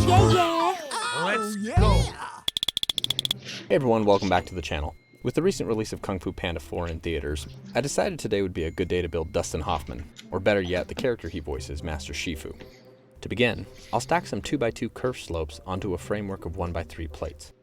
Let's go! Hey everyone, welcome back to the channel. With the recent release of Kung Fu Panda 4 in theaters, I decided today would be a good day to build Dustin Hoffman, or better yet, the character he voices, Master Shifu. To begin, I'll stack some 2x2 curved slopes onto a framework of 1x3 plates.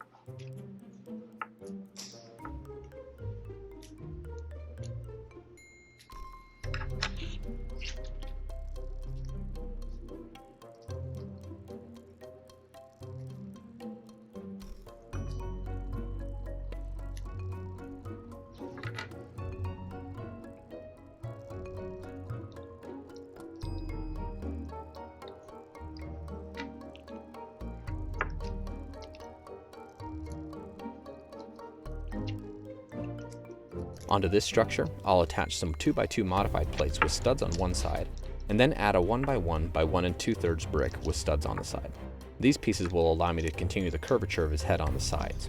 Onto this structure, I'll attach some 2x2 modified plates with studs on one side, and then add a 1x1 by 1 2/3 brick with studs on the side. These pieces will allow me to continue the curvature of his head on the sides.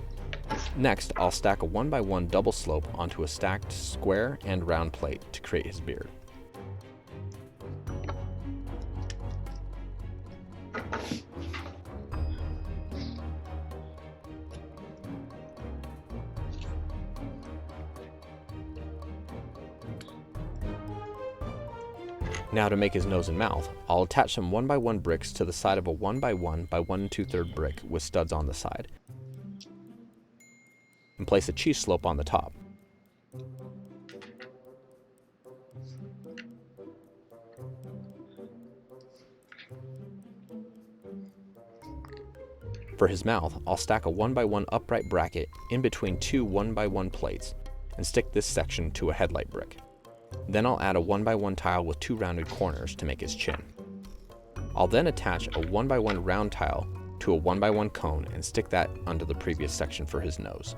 Next, I'll stack a 1x1 double slope onto a stacked square and round plate to create his beard. Now to make his nose and mouth, I'll attach some 1x1 bricks to the side of a 1x1 by 1 2/3 brick with studs on the side, and place a cheese slope on the top. For his mouth, I'll stack a 1x1 upright bracket in between two 1x1 plates and stick this section to a headlight brick. Then I'll add a 1x1 tile with two rounded corners to make his chin. I'll then attach a 1x1 round tile to a 1x1 cone and stick that under the previous section for his nose.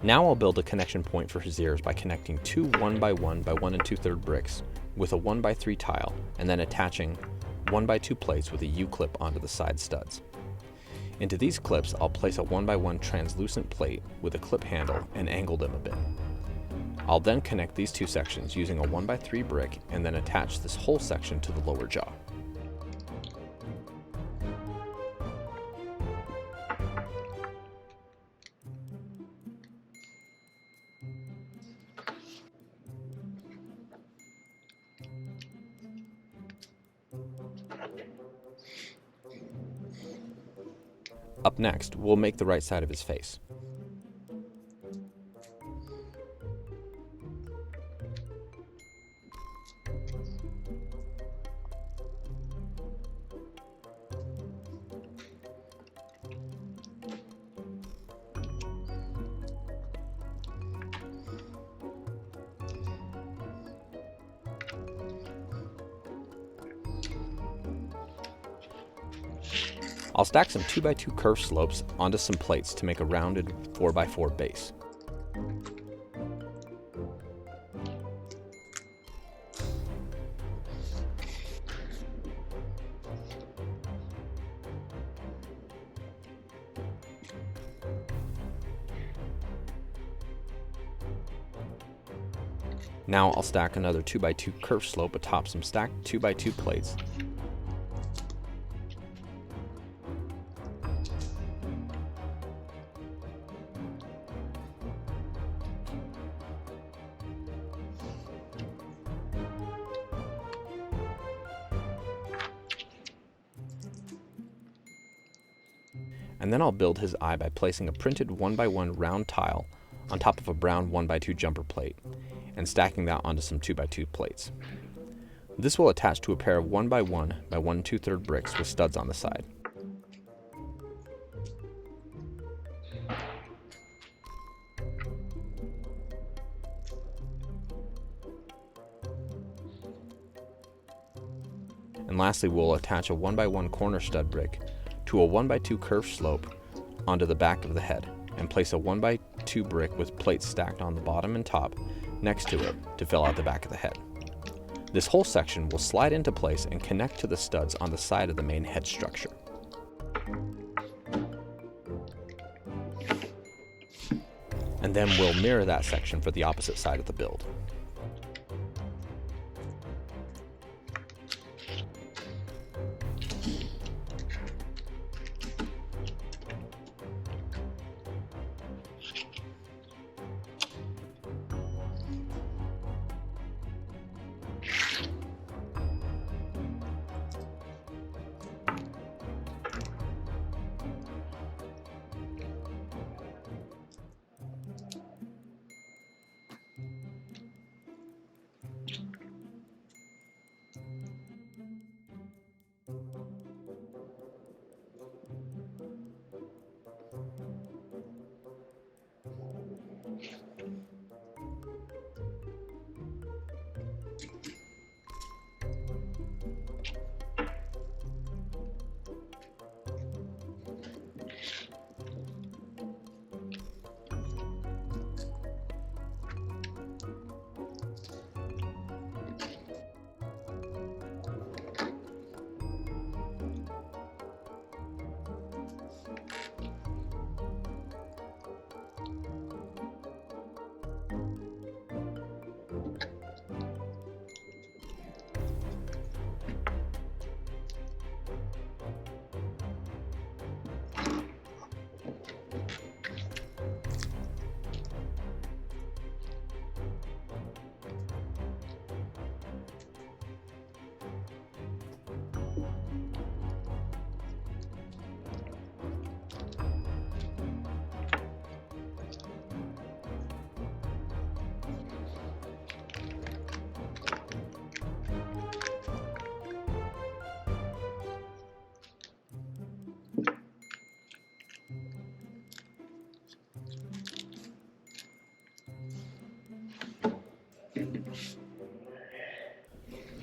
Now I'll build a connection point for his ears by connecting two 1x1 by 1 2/3 bricks with a 1x3 tile and then attaching 1x2 plates with a U-clip onto the side studs. Into these clips, I'll place a 1x1 translucent plate with a clip handle and angle them a bit. I'll then connect these two sections using a 1x3 brick and then attach this whole section to the lower jaw. Up next, we'll make the right side of his face. I'll stack some 2x2 curved slopes onto some plates to make a rounded 4x4 base. Now I'll stack another 2x2 curved slope atop some stacked 2x2 plates. And then I'll build his eye by placing a printed 1x1 round tile on top of a brown 1x2 jumper plate and stacking that onto some 2x2 plates. This will attach to a pair of 1x1 by 1 2/3 bricks with studs on the side. And lastly, we'll attach a 1x1 corner stud brick to a 1x2 curved slope onto the back of the head and place a 1x2 brick with plates stacked on the bottom and top next to it to fill out the back of the head. This whole section will slide into place and connect to the studs on the side of the main head structure. And then we'll mirror that section for the opposite side of the build.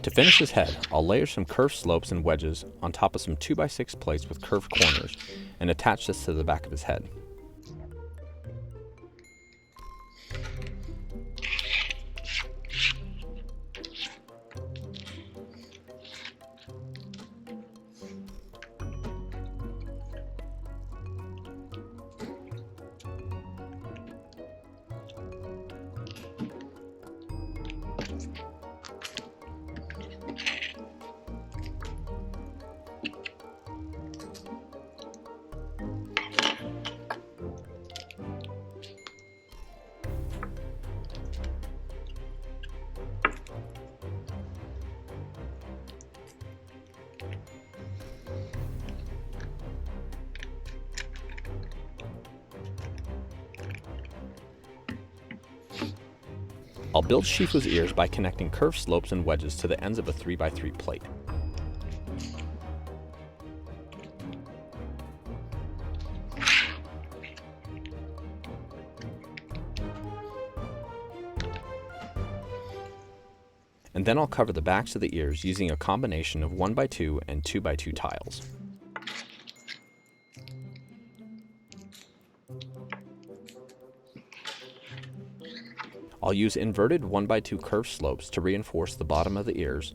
To finish his head, I'll layer some curved slopes and wedges on top of some 2x6 plates with curved corners and attach this to the back of his head. I'll build Shifu's ears by connecting curved slopes and wedges to the ends of a 3x3 plate. And then I'll cover the backs of the ears using a combination of 1x2 and 2x2 tiles. I'll use inverted 1x2 curved slopes to reinforce the bottom of the ears,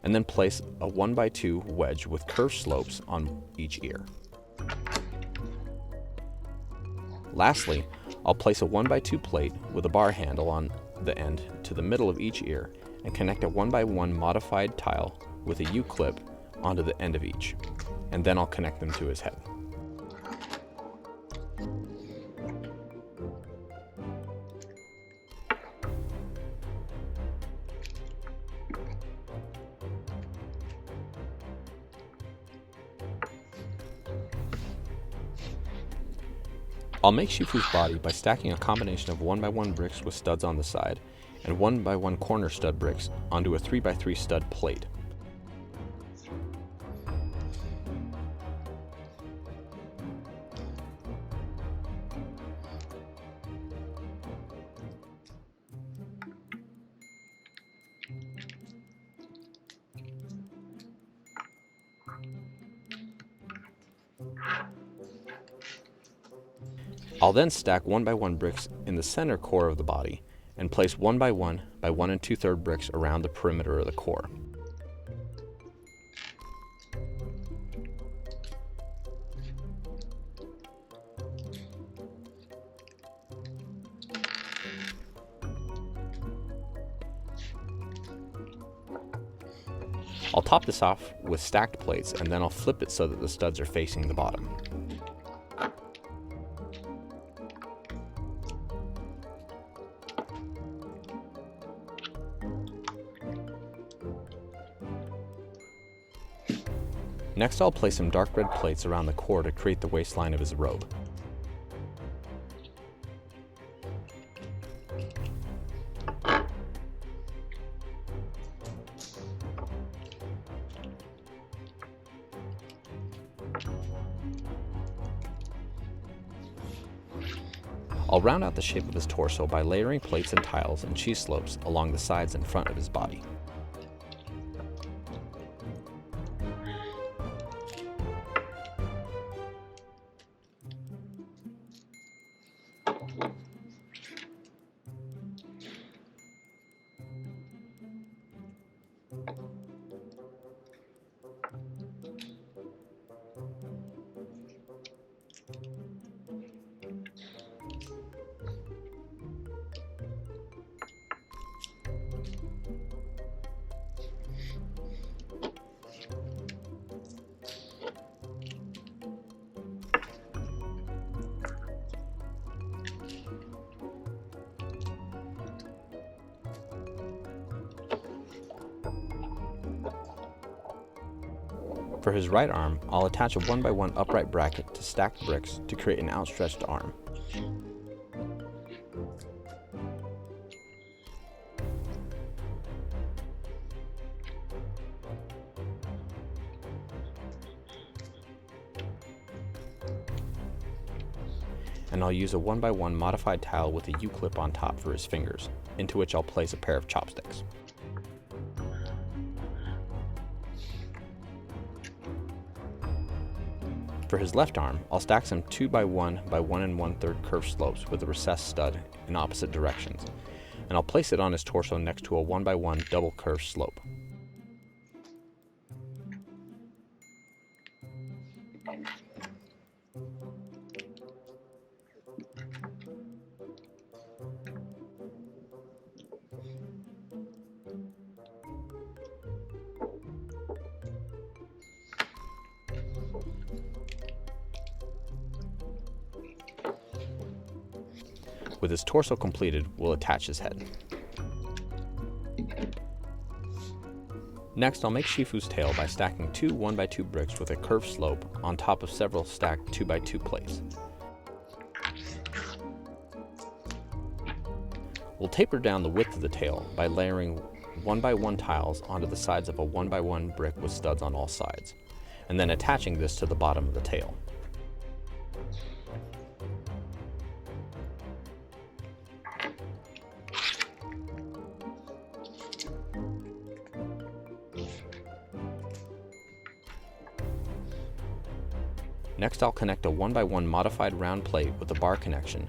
and then place a 1x2 wedge with curved slopes on each ear. Lastly, I'll place a 1x2 plate with a bar handle on the end to the middle of each ear and connect a 1x1 modified tile with a U-clip onto the end of each, and then I'll connect them to his head. I'll make Shifu's body by stacking a combination of 1x1 bricks with studs on the side and 1x1 corner stud bricks onto a 3x3 stud plate. I'll then stack 1 by 1 bricks in the center core of the body and place 1 by 1 2/3 bricks around the perimeter of the core. I'll top this off with stacked plates, and then I'll flip it so that the studs are facing the bottom. Next, I'll place some dark red plates around the core to create the waistline of his robe. I'll round out the shape of his torso by layering plates and tiles and cheese slopes along the sides and front of his body. For his right arm, I'll attach a 1 by 1 upright bracket to stacked bricks to create an outstretched arm. And I'll use a 1 by 1 modified tile with a U-clip on top for his fingers, into which I'll place a pair of chopsticks. For his left arm, I'll stack some 2 by 1 by 1 1/3 curved slopes with a recessed stud in opposite directions, and I'll place it on his torso next to a 1 by 1 double curved slope. With his torso completed, we'll attach his head. Next, I'll make Shifu's tail by stacking 2 1 by 2 bricks with a curved slope on top of several stacked 2 by 2 plates. We'll taper down the width of the tail by layering 1 by 1 tiles onto the sides of a 1 by 1 brick with studs on all sides, and then attaching this to the bottom of the tail. Next, I'll connect a 1 by 1 modified round plate with a bar connection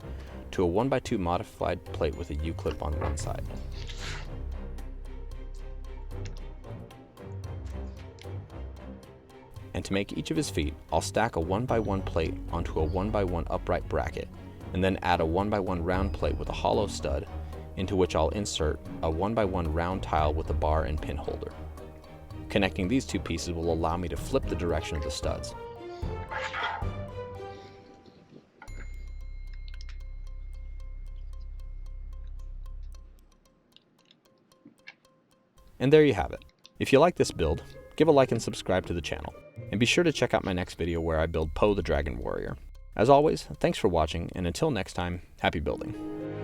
to a 1 by 2 modified plate with a U-clip on one side. And to make each of his feet, I'll stack a 1 by 1 plate onto a 1 by 1 upright bracket, and then add a 1 by 1 round plate with a hollow stud, into which I'll insert a 1 by 1 round tile with a bar and pin holder. Connecting these two pieces will allow me to flip the direction of the studs. And there you have it. If you like this build, give a like and subscribe to the channel. And be sure to check out my next video where I build Poe the Dragon Warrior. As always, thanks for watching, and until next time, happy building.